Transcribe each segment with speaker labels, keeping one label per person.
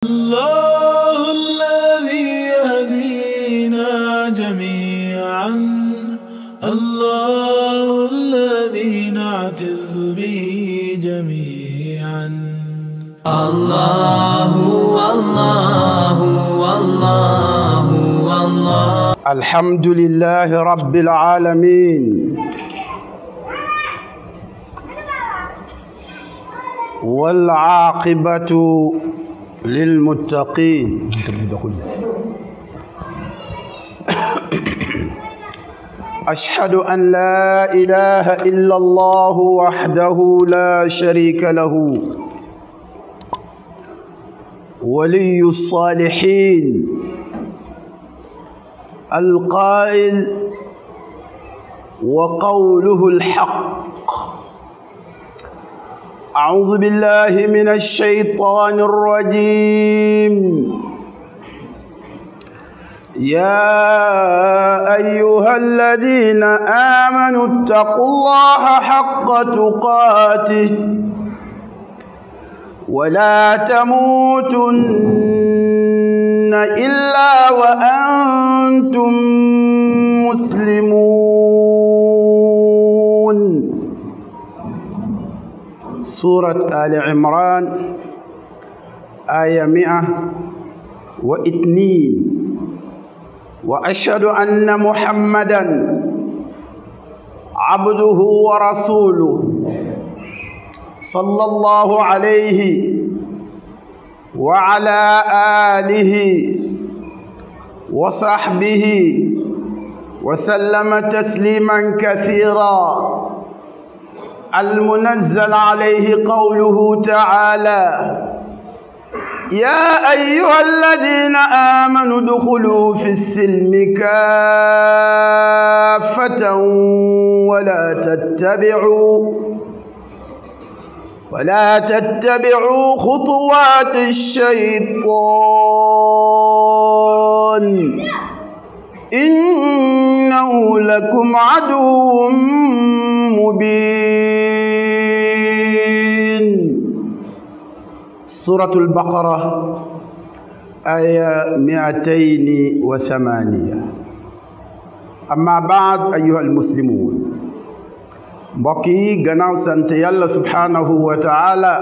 Speaker 1: الله الذي يهدينا جميعا، الله الذي نعتز به جميعا.
Speaker 2: الله والله والله والله.
Speaker 3: الحمد لله رب العالمين، والعاقبة للمتقين. أشهد أن لا إله إلا الله وحده لا شريك له، ولي الصالحين، القائل وقوله الحق. أعوذ بالله من الشيطان الرجيم. يا أيها الذين آمنوا اتقوا الله حق تقاته ولا تموتن إلا وأنتم مسلمون. سورة آل عمران آية 102. وأشهد أن محمدًا عبده ورسوله صلى الله عليه وعلى آله وصحبه وسلم تسليما كثيرا. المنزل عليه قوله تعالى: يا أيها الذين آمنوا ادخلوا في السلم كافة ولا تتبعوا خطوات الشيطان، إنه لكم عدو مبين. سورة البقرة آية 208. أما بعد أيها المسلمون، mbokk yi gannaaw sant yàlla subhaanahu wa taala,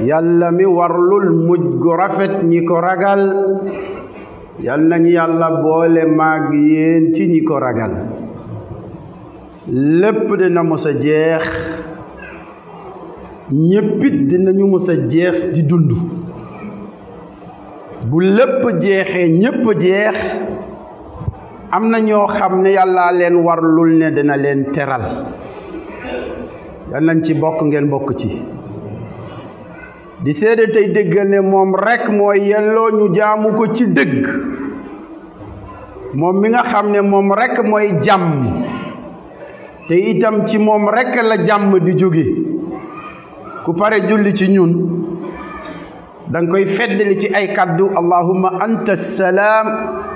Speaker 3: yàlla mi warlul mujj gu rafet ñi ko ragal, yal nañu yàlla boole maag yéen ci ñi ko ragal. lépp dina mos a jeex, ñéppit dinañu mos a jeex di dund. bu lépp jeexee ñépp jeex, am na ñoo xam ne yàlla leen warlul ne dina leen teral. yal nañ ci bokk, ngeen bokk ci. di seede tey déggal ne moom rekk mooy yelloo ñu jaamu ko ci dëgg, moom mi nga xam ne moom rekk mooy jàmm, te itam ci moom rekk la jàmm di jóge. ku pare julli ci ñun danga koy feddali ci ay kàddu: allahumma anta salaam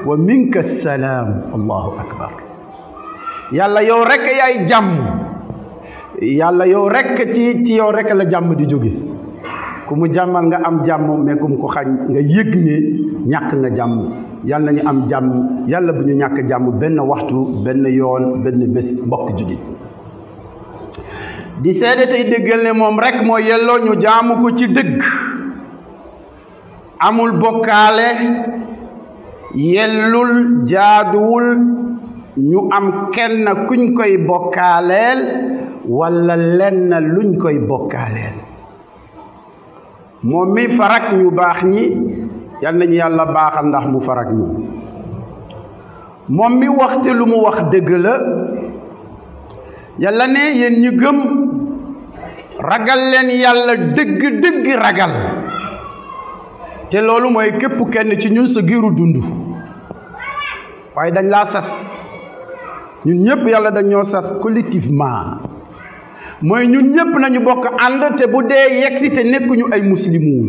Speaker 3: wa minka salaam. allahu akbar. yàlla yow rekk yaay jàmm, yàlla yow rekk ci yow rekk la jàmm di jóge. ku mu jàmmal nga am jàmm, mais ku mu ko xañ nga yëg ne ñàkk nga jàmm. yàlla nañu am jàmm, yàlla bu ñu ñàkk jàmm benn waxtu, benn yoon, benn bés. mbokk jullit, di seede tey déggal ne moom rekk moo yelloo ñu jaamu ko ci dëgg, amul bokkaale, yellul, jaaduwul ñu am kenn kuñ koy bokkaaleel walla lenn luñ koy bokkaaleel. moom mi farak ñu baax ñi, yal nañu yàlla baaxal ndax mu farak ñu. moom mi waxte lu mu wax dëgg la. yàlla ne yéen ñu gëm, ragal leen yàlla dëgg dëgg ragal. te loolu mooy képp kenn ci ñun sa giiru dund. waaye dañ laa sas, ñun ñëpp yàlla dañoo sas collectivement. mooy ñun ñëpp nañu bokk ànd, te bu dee yegsi te nekkuñu ay muslimuun.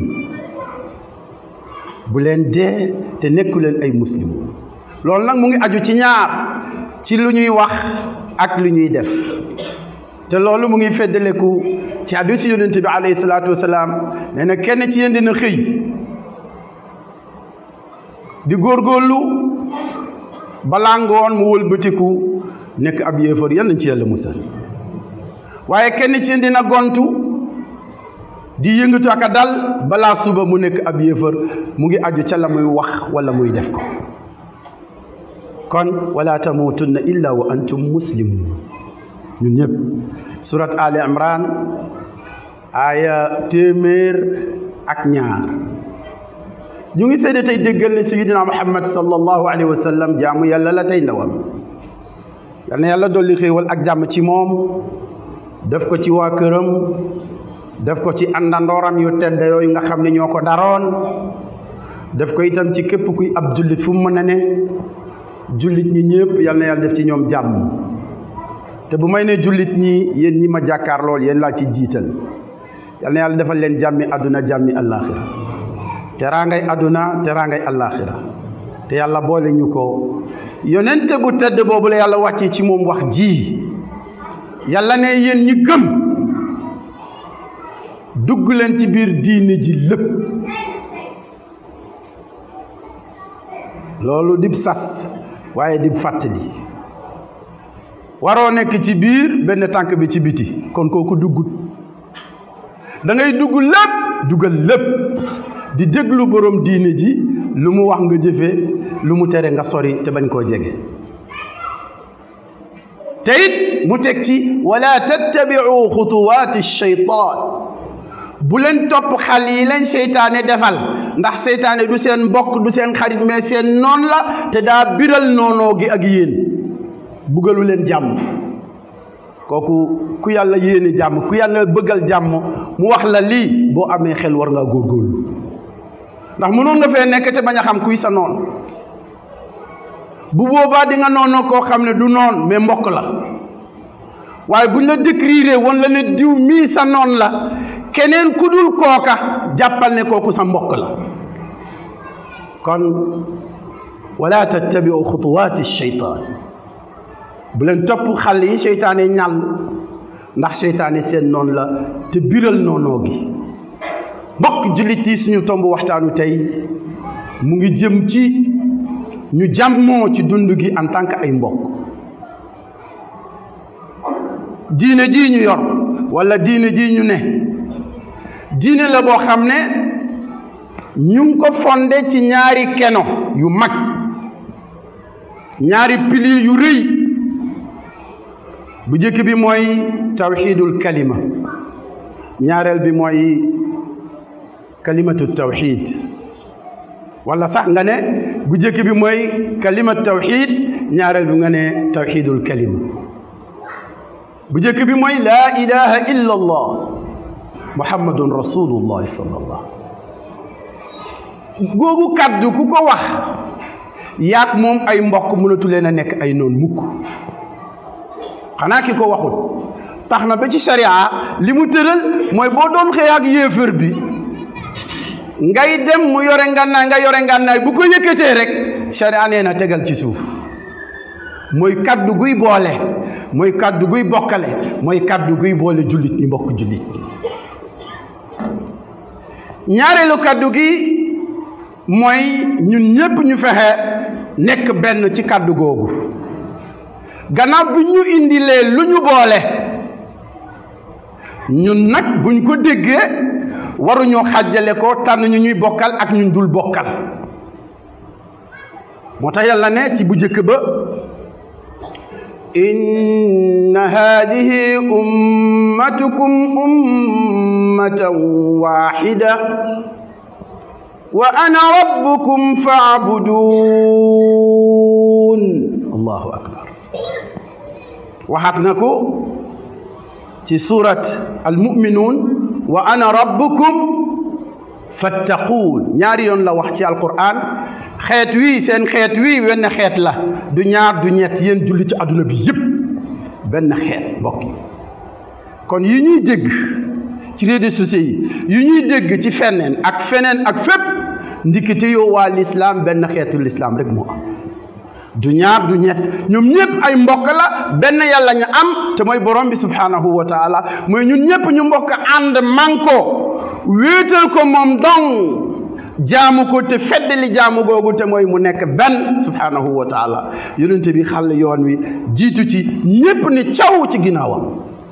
Speaker 3: bu leen dee te nekku leen ay muslimuun. loolu nag mu ngi aju ci ñaar: ci lu ñuy wax ak lu ñuy def. te loolu mu ngi feddaleku ci hadiisu yonent bi alayhi salaatu wasalaam nee na kenn ci yéen dina xëy di góorgóorlu balaa ngoon mu wëlbatiku nekk ab yéefar yal nañ ci yàlla musal waaye kenn ci yéen dina gontu di yëngatu ak a dal balaa suba mu nekk ab yéefar mu ngi aju ca la muy wax wala muy def ko kon wala tamutunna illa wa antum muslimun ñun ñëpp surat Ali Imran aya 102 ñu ngi seede tey déggal ne sayyidina Muhammad sallallahu alayhi wa sallam jaamu yàlla la tey ndawam yal na yàlla dolli xéewal ak jàmm ci moom def ko ci waa këram def ko ci àndandooram yu tedd yooyu nga xam ne ñoo ko daroon def ko itam ci képp kuy ab jullit fu mu mën a ne jullit ñi ñëpp yal na yàlla def ci ñoom jàmm te bu may ne jullit ñi yéen ñi ma jàkkaar lool yéen laa ci jiital yal na yàlla defal leen jàmmi àdduna jàmmi àllaaxira teraangay àdduna teraangay àllaaxira te yàlla boole ñu ko yonente bu tedd boobu la yàlla wàccee ci moom wax ji yàlla ne yéen ñi gëm dugg leen ci biir diine ji lépp loolu dib sas waaye dib fàttali waroo nekk ci biir benn tànk bi ci biti kon kooku duggut da ngay dugg lépp dugal lépp di déglu borom diine ji lu mu wax nga jëfe lu mu tere nga sori te bañ koo jege te it mu teg ci wala tattabi'u xutuwaati shaytaan bu leen topp xal yi leen seytaane defal ndax seytaane du seen mbokk du seen xarit mais seen noon la te daa biral noonoo gi ak yéen buggalu leen jàmm kooku ku yàlla yéene jàmm ku yàlla bëggal jàmm mu wax la lii boo amee xel war ngaa góorgóorlu ndax mënoon nga fee nekk te bañ a xam kuy sa noon bu boobaa di nga noonoo koo xam ne du noon mais mbokk la waaye buñ la décrire woon la ne diw mii sa noon la keneen ku dul kooka jàppal ne kooku sa mbokk la kon wala tattabi'u xutuwaati shaytaan bu leen topp xal yi seytaane ñàll ndax seytaane seen noon la te biral noonoo gi mbokk jullit yi suñu tomb waxtaanu tey mu ngi jëm ci ñu jàmmoo ci dund gi en tant que ay mbokk diine ji ñu yor wala diine ji ñu ne diine la boo xam ne ñu ngi ko fondé ci ñaari keno yu mag ñaari piliers yu rëy bu njëkk bi mooy tawxiidul kalima ñaareel bi mooy kalimatu tawxiid wala sax nga ne bu njëkk bi mooy kalimatu tawxiid ñaareel bi nga ne tawxiidul kalima bu njëkk bi mooy laa ilaha illa allah muhammadun rasulullah sallallahu googu kàddu ku ko wax yaag moom ay mbokk mënatu leen a nekk ay noon mukk xanaa ki ko waxul tax na ba ci sharia li mu tëral mooy boo doon xëy ak yéefar bi ngay dem mu yore ngànnaay nga yore ngànnaay bu ko yëkkatee rek sharia nee na tegal ci suuf mooy kaddu guy boole mooy kaddu guy bokkale mooy kaddu guy boole jullit ñi mbokk jullit ñaareelu kaddu gi mooy ñun ñépp ñu fexe nekk benn ci kaddu googu gannaaw bu ñu indilee lu ñu boole ñun nag buñ ko déggee waruñoo xàjjale ko tànn ñu ñuy bokkal ak ñun dul bokkal moo tax yàlla ne ci bu njëkk ba inna haadihi ummatukum ummatan waahida wa ana rabbukum fa'budun allahu akbar waxaat na ko ci surat almuminuun wa ana rabbukum fattaquun ñaari yoon la wax ci alquran xeet wii seen xeet wii wenn xeet la du ñaar du ñett yéen julli ci àdduna bi yépp benn xeet mbokk yi kon yi ñuy dégg ci réseaux sociaux yi ñuy dégg ci feneen ak fépp ndikite yow waa lislaam benn xeetu lislaam rek moo am du ñaar du ñett ñoom ñëpp ay mbokk la benn yàlla ñu am te mooy borom bi subhanahu wa taala mooy ñun ñëpp ñu mbokk ànd manko wéetal ko moom dong jaamu ko te feddali jaamu googu te mooy mu nekk benn subhanahu wa taala yonente bi xàll yoon wi jiitu ci ñëpp ni caw ci ginnaawam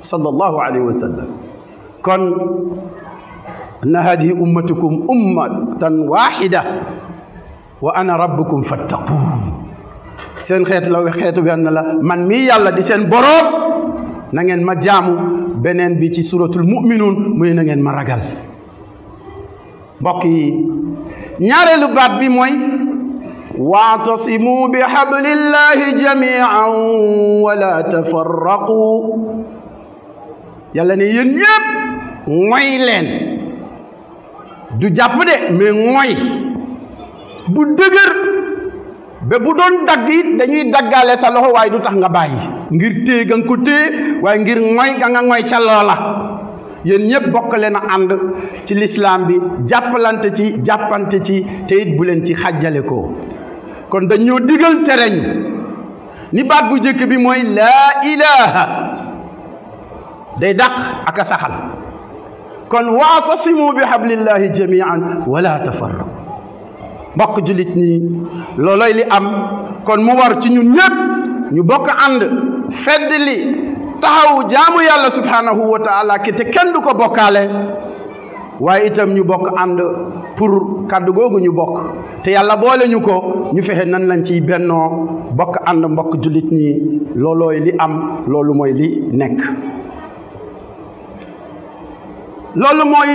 Speaker 3: sallallahu alayhi wa sallam kon anna hadihi ummatukum ummatan wahida wa ana rabbukum fattaqun seen xeet la xeetu benn la man mii yàlla di seen boroom na ngeen ma jaamu beneen bi ci suratul mu'minun mu ne na ngeen ma ragal mbokk yi ñaareelu baat bi mooy wa'tasimu bi hablillahi jami'an wa la tafarraqu yàlla ne yéen ñépp ngoy leen du jàpp de mais ngoy bu dëgër ba bu doon dagg it dañuy daggaale sa loxo waaye du tax nga bàyyi ngir téye ga nga ko téye waaye ngir ngoy ga nga ngoy ca loola yéen ñëpp bokk leen a ànd ci lislaam bi jàppalante ci jàppante ci te it bu leen ci xàjjale ko kon dañoo digal tereñ ni baat bu njëkk bi mooy laa ilaha day dàq ak a saxal kon wa'tasimu bi hablillahi jami'an wala tafarraqu mbokk jullit ñi looloy li am kon mu war ci ñun ñëpp ñu bokk ànd fedd li taxaw jaamu yàlla subhanahu wa taala ki te kenn du ko bokkaale waaye itam ñu bokk ànd pour kàddu googu ñu bokk te yàlla boole ñu ko ñu fexe nan lañ ciy bennoo bokk ànd mbokk jullit ñi loolooy li am loolu mooy li nekk loolu mooy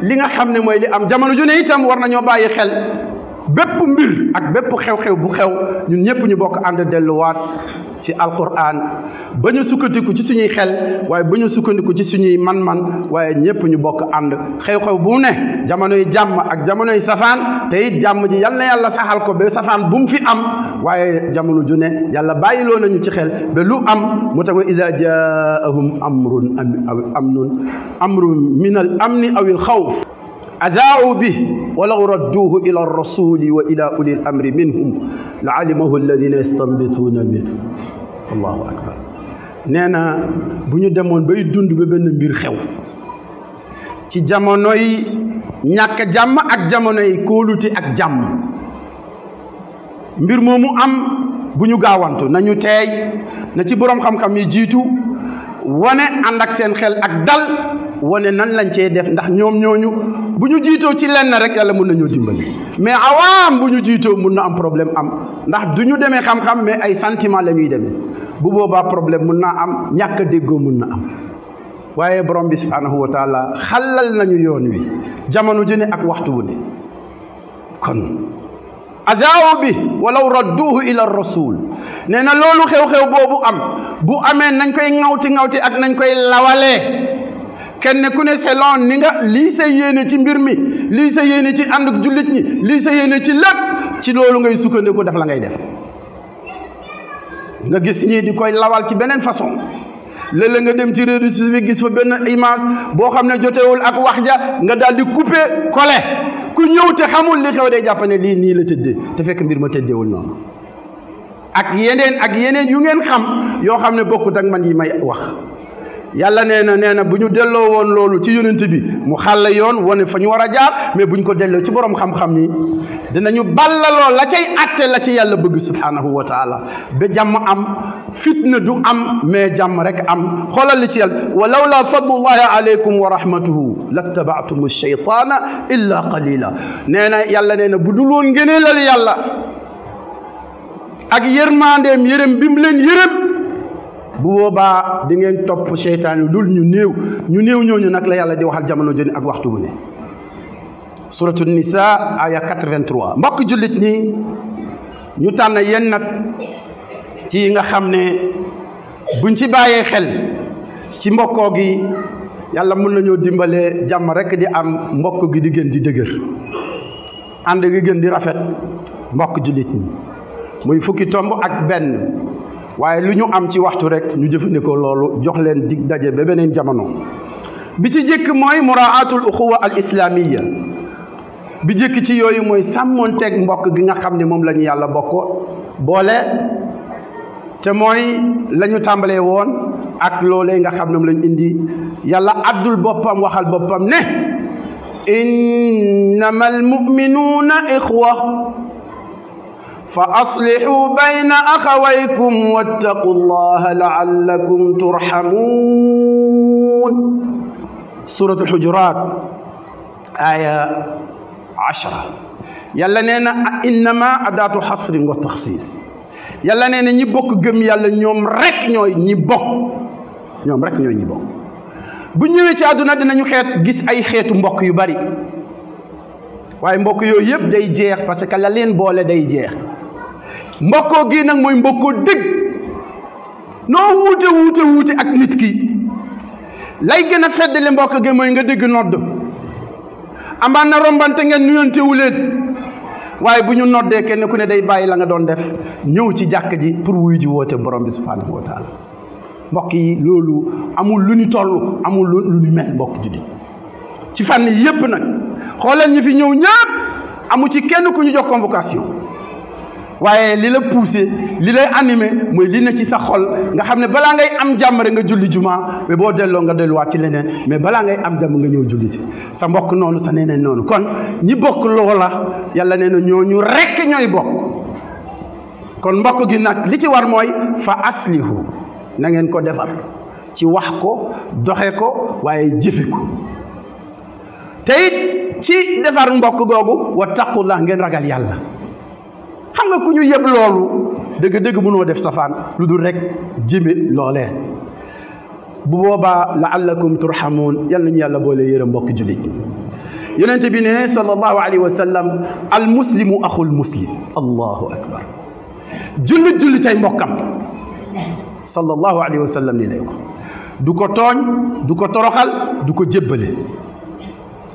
Speaker 3: li nga xam ne mooy li am jamono ju ne itam war nañoo bàyyi xel bépp mbir ak bépp xew-xew bu xew ñun ñëpp ñu bokk ànd delluwaat ci alquran ba ñu sukkandiku ci suñuy xel waaye ba ñu sukkandiku ci suñuy man-man waaye ñëpp ñu bokk ànd xew-xew bu ne jamonoy jàmm ak jamonoy safaan te it jàmm ji yal na yàlla saxal ko ba safaan bu mu fi am waaye jamono ju ne yàlla bàyyiloo nañu ci xel ba lu am mu tax wa ida jaahum amrun min al amni aw il xawf أذاعوا به ولو ردوه إلى الرسول وإلى أولي الأمر منهم لعلمه الذين يستنبطون منه الله أكبر نانا بنيو دمون باي دوند با بن مبير خew ci jamonoy ñàkk jàmm ak jamonoy kóolute ak jàmm mbir moomu am bu ñu gaawantu nañu teey na ci boroom xam-xam yi jiitu wane ànd ak seen xel ak dal wane nan lañ cee def ndax ñoom ñooñu bu ñu jiitoo ci lenn rek yàlla mun nañoo dimbali mais awaam bu ñu jiitoo mun na am problème am ndax du ñu demee xam-xam mais ay sentiment la ñuy demee bu boobaa problème mun naa am ñàkk a déggoo mun na am waaye borom bi subhanahu wa taala xalal nañu yoon wi jamono ju ne ak waxtu wu ne kon azaaw bi walaw radduhu ila rasul nee na loolu xew-xew boobu am bu amee nañ koy ŋawti ak nañ koy lawalee kenn ku ne selon ni nga lii sa yéene ci mbir mi lii sa yéene ci ànd ak jullit ñi lii sa yéene ci lépp ci loolu ngay sukkandiku def la ngay def nga gis ñii di koy lawal ci beneen façon léeg-léeg nga dem ci réseaux sociaux bi gis fa benn image boo xam ne jotewul ak wax ja nga daal di couper coller ku ñëw te xamul li xew day jàpp ne lii nii la tëddee te fekk mbir ma tëddeewul noonu ak yeneen yu ngeen xam yoo xam ne bokkut ak man yi may wax yàlla nee na bu ñu delloo woon loolu ci yonent bi mu xàll yoon wane fa ñu war a jaar mais bu ñu ko delloo ci borom xam-xam ni dinañu ballaloo la cay atte la ci yàlla bëgg subhanahu wa taala ba jàmm am fitna du am mais jàmm rek am xoolal li ci yàlla wa lawla fadlullahi alaykum wa rahmatuhu lattaba'tum ash-shaytana illa qalila nee na yàlla nee na bu dul woon ngëneelal yàlla ak yërmandeem yërëm bi mu leen yërëm bu boobaa di ngeen topp seytaan yi dul ñu néew ñooñu nag la yàlla di waxal jamono joni ak waxtu bu ne suratu nisa aya 83 mbokk jullit ñi ñu tànn yenn nag ci nga xam ne buñ ci bàyyee xel ci mbokkoo gi yàlla mën nañoo dimbale jàmm rek di am mbokk gi di gën di dëgër ànd gi gën di rafet mbokk jullit ñi muy fukki tomb ak benn waaye lu ñu am ci waxtu rek ñu jëfandikoo loolu jox leen dig daje ba beneen jamono bi ci jëkk mooy muraatul uxuwa al islamiya bi jëkk ci yooyu mooy sàmmoonteeg mbokk gi nga xam ne moom la ñu yàlla boole te mooy la ñu tàmbalee woon ak loolee nga xam ne lañ indi yàlla addul boppam waxal boppam ne innamal mu'minuuna ixwa fa aslihu bayna axawaykum wattaqu llaha la'allakum turhamuun suratul Hujurat aya 10 yàlla nee na innama adaatu xasrin wa taxsiis yàlla nee na ñi bokk gëm yàlla ñoom rek ñooy ñi bokk bu ñëwee ci àdduna dinañu gis ay xeetu mbokk yu bari waaye mbokk yooyu yëpp day jeex parce que la leen boole day jeex mbokkoo gi nag mooy mbokkoo dëgg noo wuute ak nit ki lay gën a feddali mbokk gi mooy nga dégg nodd amaan na rombante ngeen nuyontewu leen waaye bu ñu noddee kenn ku ne day bàyyi la nga doon def ñëw ci jàkk ji pour wuy ji woote borom bi subhanahu wa taala mbokk yi loolu amul lu ñu toll amul lu ñu mel mbokk jullit ci fànn yépp nag xooleen ñi fi ñëw ñëpp amu ci kenn ku ñu jox convocation waaye li la poussé li lay animé mooy li ne ci sa xol nga xam ne balaa ngay am jàmm rek nga julli juma mais boo delloo nga delluwaat ci leneen mais balaa ngay am jàmm nga ñëw julli ci sa mbokk noonu sa neneen noonu kon ñi bokk loola yàlla nee na ñooñu rekk ñooy bokk kon mbokk gi nag li ci war mooy fa aslihu na ngeen ko defar ci wax ko doxe ko waaye jëfe ko te it ci defar mbokk googu wa taqullah ngeen ragal yàlla xam nga ku ñu yëb loolu dëgg-dëgg mënoo def safaan lu dul rek jëme loolee bu boobaa la'allakum turhamuun yàlla ñu yàlla boole yërëm mbokk jullit yonent bi ne sallallahu alayhi wa sallam al muslimu axul muslim allahu akbar jullit ay mbokkam sallallahu alayhi wa sallam ni lay ko du ko tooñ du ko toroxal du ko jébbale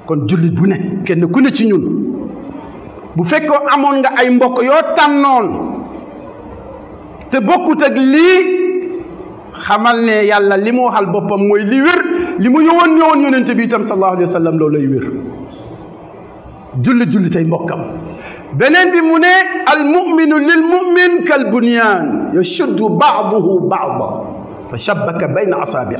Speaker 3: kon jullit bu ne kenn ku ne ci ñun bu fekkoo amoon nga ay mbokk yoo tànnoon te bokkut ak lii xamal ne yàlla li mu waxal boppam mooy li wér li mu ñëwoon yonent bi itam sallallahu alayhi wa sallam loolu lay wér jullit ay mbokkam beneen bi mu ne al muminu lil mumin kal bunyaan yashuddu ba'duhu ba'dan fa shabbaka bayna asaabi'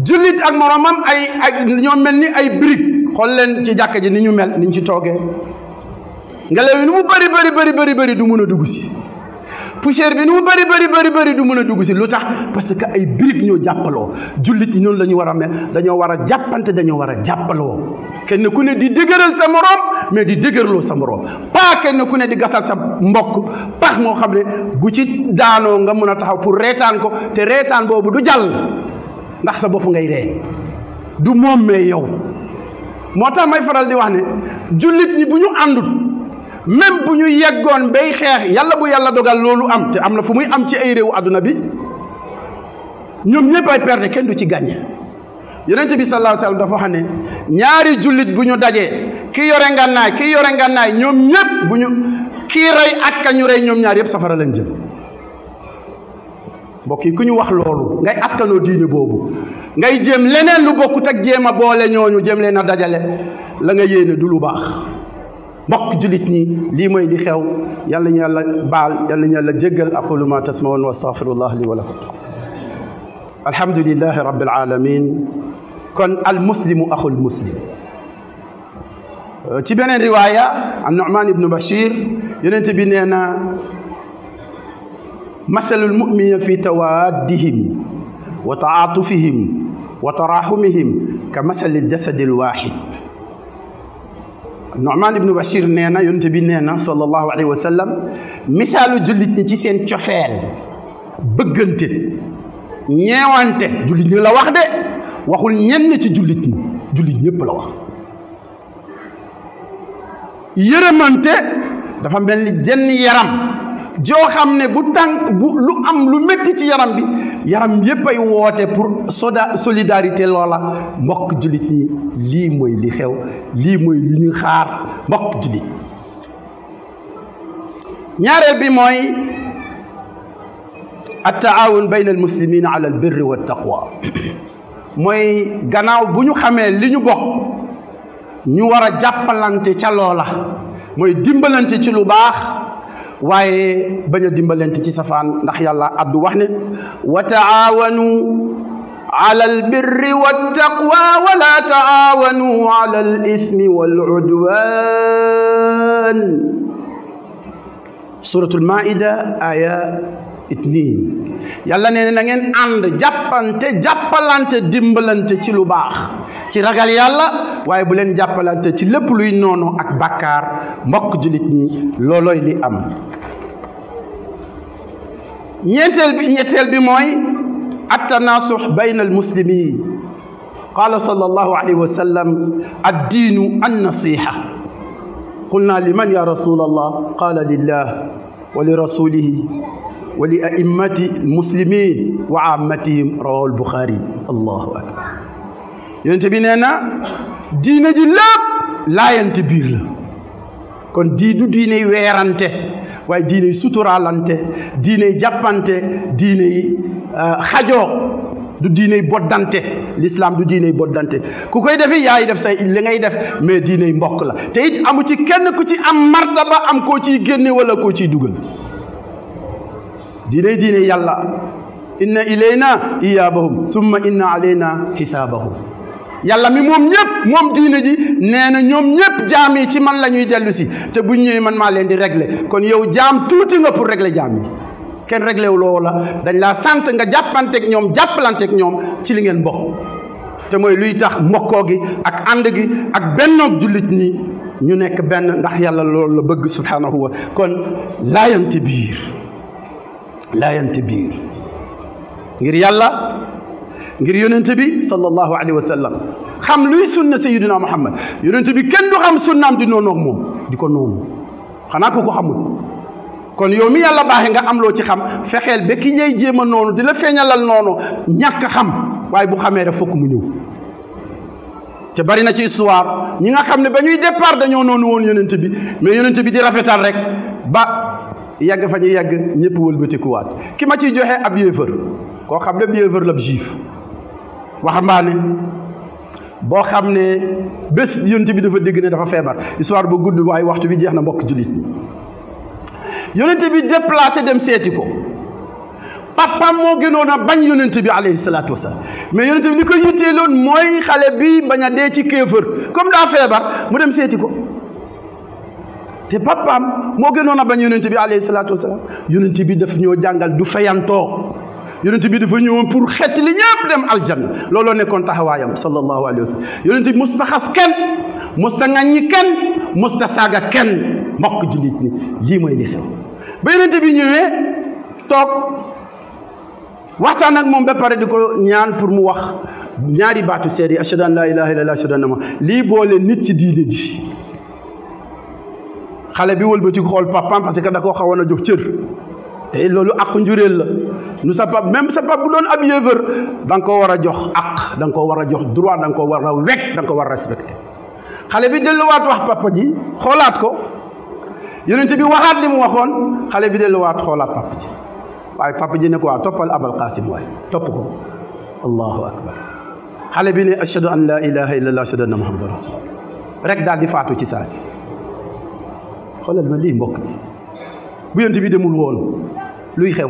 Speaker 3: jullit ak moromam ay ñoo mel ni ay brique xool leen ci jàkka ji ni ñu mel ni ñu ci toogee ngelaw yi nu mu bëri du mën a dugg si poussière bi nu mu bëri du mën a dugg si lu tax parce que ay briques ñoo jàppaloo jullit yi noonu la ñu war a mel dañoo war a jàppante dañoo war a jàppaloo kenn ku ne di dëgëral sa morom mais di dëgërloo sa morom pas kenn ku ne di gasal sa mbokk pax moo xam ne bu ci daanoo nga mën a taxaw pour reetaan ko te reetaan boobu du jàll ndax sa bopp ngay ree du moom mais yow moo tax may faral di wax ne jullit ñi bu ñu àndut même bu ñu yeggoon bay xeex yàlla bu yàlla dogal loolu am te am na fu muy am ci ay réewu àdduna bi ñoom ñëpp ay perte kenn du ci gagné yonent bi sallallahu alayhi wasallam dafa xam ne ñaari jullit bu ñu dajee ki yore ngànnaay ñoom ñëpp bu ñu kii rey ak ka ñu rey ñoom ñaar yëpp safara lañ jëm mbokk yi ku ñu wax loolu ngay askanoo diine boobu ngay jéem leneen lu bokkut ak jéem a boole ñooñu jéem leen a dajale la nga yéene du lu baax mbokk jullit ñi lii mooy li xew yàlla ñu yàlla baal yàlla ñu yàlla jéggal aqulu ma tasmaun wa astaghfirullah li wa lakum alhamdulillahi rabbil alamin kon al muslimu axul muslim ci beneen riwaaya an Nu'man ibnu Bashir yonent bi nee na masalul mu'minina fi tawaddihim wa ta'atufihim wa tarahumihim ka masalil jasadil wahid Nu'man ibnu Bashir nee na yonent bi nee na sallallahu alayhi wa sallam misaalu jullit ñi ci seen cofeel bëggante ñeewante jullit ñi la wax de waxul ñenn ci jullit ñi jullit ñëpp la wax yërëmante dafa mel ni jenn yaram joo xam ne bu tànk bu lu am lu métti ci yaram bi yaram yépp ay woote pour solidarité loola mbokk jullit ñi lii mooy li xew lii mooy li ñuy xaar mbokk jullit ñaareel bi mooy at-taawun bayna al-muslimina ala al-birri wa taqwa mooy gannaaw bu ñu xamee li ñu bokk ñu war a jàppalante ca loola mooy dimbalante ci lu baax waaye bañ a dimbalante ci safaan ndax yàlla addu wax ne wa taawanu ala albirri wattaqwa wala taawanu ala alithmi waludwan suratul maida aya 2 yàlla nee na ngeen ànd jàppalante dimbalante ci lu baax ci ragal yàlla waaye bu leen jàppalante ci lépp luy noonu ak bàkkaar mbokk jullit ñi loolooy li am ñetteel bi mooy attanasux bayna almuslimin qala sallallahu alayhi wa sallam addiinu annasiha qulna liman ya rasul allah qala lillah wa li rasulihi wa li a'immati almuslimin wa ammatihim rawahu albuxaari allahu akbar yonent bi nee na diine ji lépp laayante biir la kon du diiney weerante waaye diiney suturaalante diiney jàppante diiney xajoo du diiney boddante l'islam du diiney boddante ku koy defi yaay def say li ngay def mais diiney mbokk la te it amu ci kenn ku ci am martaba am koo ciy génne wala koo ciy dugal diiney yàlla inna ilayna iyaabahum summa inna alayna xisaabahum yàlla mi moom ñëpp moom diine ji nee na ñoom ñëpp jaam yi ci man la ñuy dellu si te bu ñëwee man maa leen di régler kon yow jaam tuuti nga pour régler jaam yi kenn réglé wu loola dañ laa sant nga jàppanteeg ñoom jàppalanteeg ñoom ci li ngeen bokk te mooy luy tax mbokkoo gi ak ànd gi ak bennoog jullit ñi ñu nekk benn ndax yàlla loolu la bëgg subhanahu wa kon laayante biir ngir yàlla ngir yonent bi sallallahu alayhi wa sallam xam luy sunna sayyidina Muhammad yonent bi kenn du xam sunnaam di noonu ak moom di ko noonu xanaa ko xamul kon yow mi yàlla baaxee nga am loo ci xam fexeel ba ki ñey jéem a noonu di la feeñalal noonu ñàkk xam waaye bu xamee rek fokk mu ñëw te bari na ci histoire ñi nga xam ne ba ñuy départ dañoo noonu woon yonent bi mais yonent bi di rafetal rek ba yàgg fa ñu yàgg ñëpp wëlbatikuwaat ki ma ciy joxe ab yéefar koo xam ne yéefar la juif waxambaane boo xam ne bés yonent bi dafa dégg ne dafa feebar histoire ba gudd waaye waxtu bi jeex na mbokk jullit ñi yonent bi déplacé dem seeti ko papaam moo gënoon a bañ yonent bi alayhi salaatu wasalaam mais yonent bi li ko yitteeloon mooy xale bi bañ a dee ci kéefër comme daa feebar mu dem seeti ko te papaam moo gënoon a bañ yonent bi alayhi salaatu wasalaam yonent bi daf ñoo jàngal du fayantoo yonent bi dafa ñëwoon pour xeet li ñëpp dem aljanna looloo nekkoon taxawaayam sallallahu alayhi wa sallam yonent bi musta xas kenn musta ŋàññi kenn musta saaga kenn mbokk jullit ni lii mooy li xew ba yonent bi ñëwee toog waxtaan ak moom ba pare di ko ñaan pour mu wax ñaari baatu seede ashhadu an laa ilaaha illallaah ashhadu anna Muhammad lii boole nit ci diine ji xale bi wëlbati ko xool papaam parce que da koo xawoon a jox cër te loolu ak njuréel la nu sa pap même sa pap bu doon ab yéefar da nga ko war a jox ak da nga ko war a jox droit da nga ko war a wekk da nga ko war a respecté xale bi delluwaat wax papa ji xoolaat ko yonent bi waxaat li mu waxoon xale bi delluwaat xoolaat papa ji waaye papa ji ne ko waa toppal abal qasim waaye topp ko allahu akbar xale bi ne ashhadu an la ilaha illallah ashhadu anna muhammadan rasul rek daal di faatu ci saasi xoolal ma lii mbokk bi bu yonent bi demul woon luy xew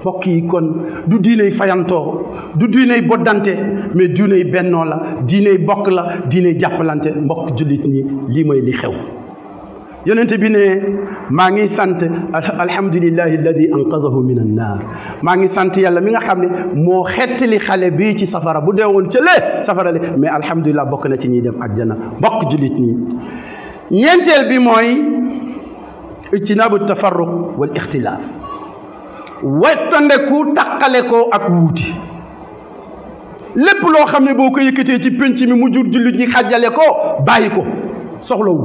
Speaker 3: mbokk yi kon du diiney fayantoo du diiney boddante mais diiney bennoo la diiney bokk la diiney jàppalante mbokk jullit ñi lii mooy li xew yonent bi ne maa ngi sant alhamdulillahi alladi anqadahu min annaar maa ngi sant yàlla mi nga xam ne moo xettali xale bii ci safara bu dee woon cëlee safara le mais alhamdulillah bokk na ci ñiy dem àjjana mbokk jullit ñi ñeenteel bi mooy ijtinaabu tafarruq wal ixtilaaf wettandeku taqale ko ak wuuti lépp loo xam ne boo ko yëkkatee ci pénc mi mu jur jullit ñi xàjjale ko bàyyi ko soxlawu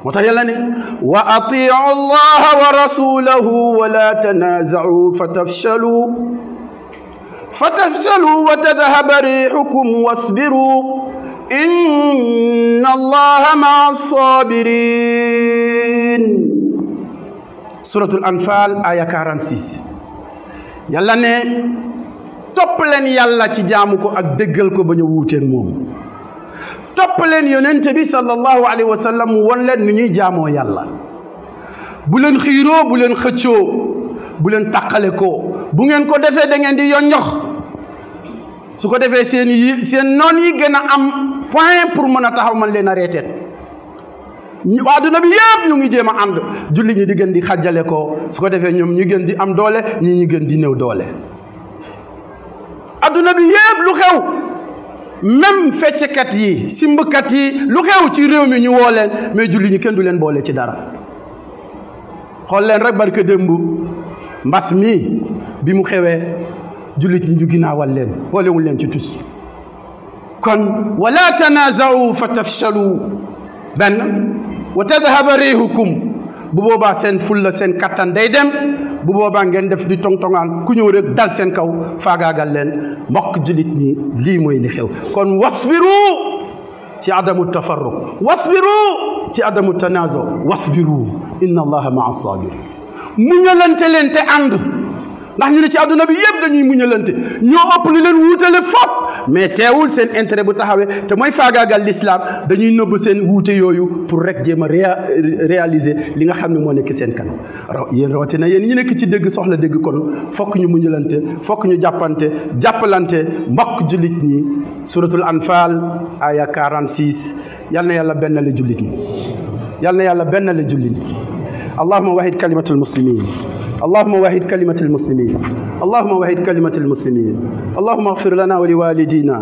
Speaker 3: moo tax yàlla ne wa atiu allaha wa rasulahu wa la tanaza'u fatafshalu wa tadhhaba rihukum wasbiru inna allaha ma'a as-sabirin suratul anfal aya 46 yàlla ne topp leen yàlla ci jaamu ko ak déggal ko bañ a wuuteen moom topp leen yonent bi sallallahu alayhi wa sallam won leen nu ñuy jaamoo yàlla bu leen xiiroo bu leen xëccoo bu leen tàqale ko bu ngeen ko defee da ngeen di yonjox su ko defee seen noon yi gën a am point pour mën a taxaw man leen a reeteet àdduna bi yëpp ñu ngi jéem a ànd julli ñi di gën di xàjjale ko su ko defee ñoom ñu gën di am doole ñii ñu gën di néew doole àdduna bi yëpp lu xew même fecckat yi simbkat yi lu xew ci réew mi ñu woo leen mais julli ñi kenn du leen boole ci dara xool leen rek barke démb mbas mi bi mu xewee jullit ñi ñu ginnaawal leen boolewul leen ci tus kon wala tanaza'u fa tafshalu benn wa tadhhaba rihukum bu boobaa seen fulla seen kattan day dem bu boobaa ngeen def di tongtongaan ku ñëw rek dal seen kaw faagaagal leen mbokk jullit ñi lii mooy li xew kon wasbiru ci adamu tafarruq wasbiru ci adamu tanazo wasbiru inna allaha maa sabirin muñalante leen te ànd ndax ñu ne ci àdduna bi yëpp dañuy muñalante ñoo ëpp li leen wuutale fop mais teewul seen intérêt bu taxawee te mooy faagaagal l'islam dañuy nëbb seen wuute yooyu pour rek jéem a réaliser li nga xam ne moo nekk seen kanam yéen rawatina yéen ñi nekk ci dëgg soxla dëgg kon fokk ñu muñalante fokk ñu jàppalante mbokk jullit ñi suratul anfal aya 46 yal na yàlla benn la jullit ñi yal na yàlla benn la jullit ñi اللهم وحد كلمة المسلمين اللهم وحد كلمة المسلمين اللهم وحد كلمة المسلمين اللهم اغفر لنا ولوالدينا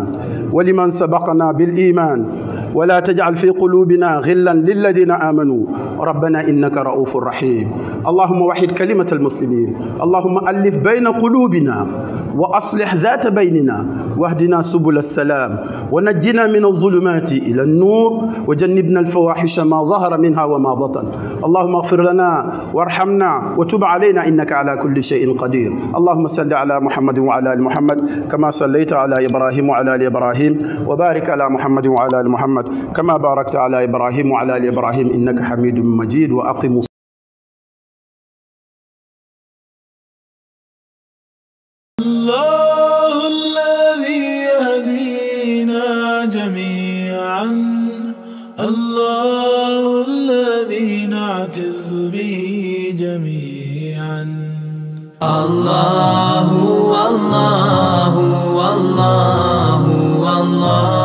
Speaker 3: ولمن سبقنا بالإيمان ولا تجعل في قلوبنا غلا للذين آمنوا ربنا إنك رؤوف رحيم اللهم وحد كلمة المسلمين اللهم ألف بين قلوبنا وأصلح ذات بيننا واهدنا سبل السلام ونجنا من الظلمات إلى النور وجنبنا الفواحش ما ظهر منها وما بطن اللهم اغفر لنا وارحمنا وتب علينا إنك على كل شيء قدير اللهم صل على محمد وعلى آل محمد كما صليت على إبراهيم وعلى آل إبراهيم وبارك على محمد وعلى آل محمد كما باركت على إبراهيم وعلى آل إبراهيم إنك حميد مجيد وأقم
Speaker 1: الله الذي يهدينا جميعا الله الذي نعتز به جميعا
Speaker 2: الله والله والله والله